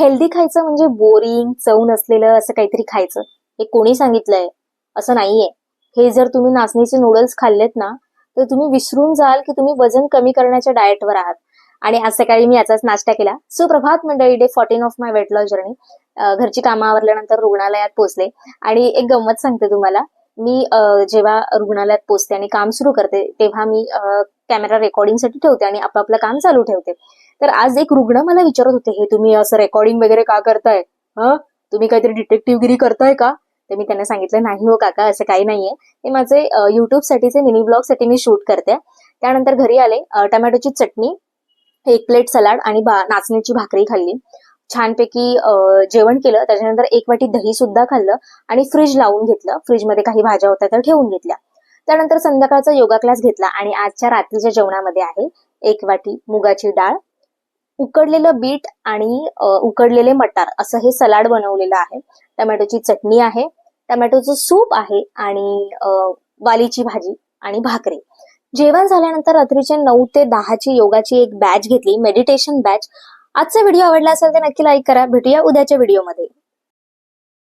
Healthy खायचं म्हणजे boring चव नसलेलं असं काहीतरी खायचं, हे कोणी सांगितलंय? असं नाहीये. हे जर तुम्ही नाचणीचे नूडल्स खाल्लेत ना, तर तुम्ही विसरून जाल की तुम्ही वजन कमी करण्याच्या डाएटवर आहात. आणि आज सकाळी मी याचाच नाश्ता केला. सुप्रभात मंडळी, day 14 of my weight loss journey. घरची कामं आवरल्यानंतर रुग्णालयात पोहोचले. आणि एक गंमत सांगते तुम्हाला. मी जेव्हा रुग्णालयात पोहोचते आणि काम सुरू करते, तेव्हा मी कॅमेरा रेकॉर्डिंगसाठी ठेवते आणि आपापलं काम चालू ठेवते. तर आज एक रुग्ण मला विचारत होते, हे तुम्ही असं रेकॉर्डिंग वगैरे का करताय? तुम्ही काहीतरी डिटेक्टिव्हगिरी करताय का? तर मी त्यांना सांगितलं, नाही हो काका, असं काही नाहीये. ते माझे युट्यूब साठीचे मिनी ब्लॉग साठी मी शूट करते. त्यानंतर घरी आले, टमॅटोची चटणी, एक प्लेट सलाड आणि नाचणीची भाकरी खाल्ली. छानपैकी जेवण केलं. त्याच्यानंतर एक वाटी दही सुद्धा खाल्लं आणि फ्रीज लावून घेतलं. फ्रीजमध्ये काही भाज्या होत्या तर ठेवून घेतल्या. त्यानंतर संध्याकाळचा योगा क्लास घेतला आणि आजच्या रात्रीच्या जेवणामध्ये आहे एक वाटी मुगाची डाळ, उकडलेलं बीट आणि उकडलेले मटार असं हे सलाड बनवलेलं आहे. टमॅटोची चटणी आहे, टमॅटोचं सूप आहे आणि वालीची भाजी आणि भाकरी. जेवण झाल्यानंतर रात्रीचे 9 ते 10 ची योगाची एक बॅच घेतली, मेडिटेशन बॅच. आजचा व्हिडिओ आवडला असेल तर नक्की लाईक करा. भेटूया उद्याच्या व्हिडिओमध्ये.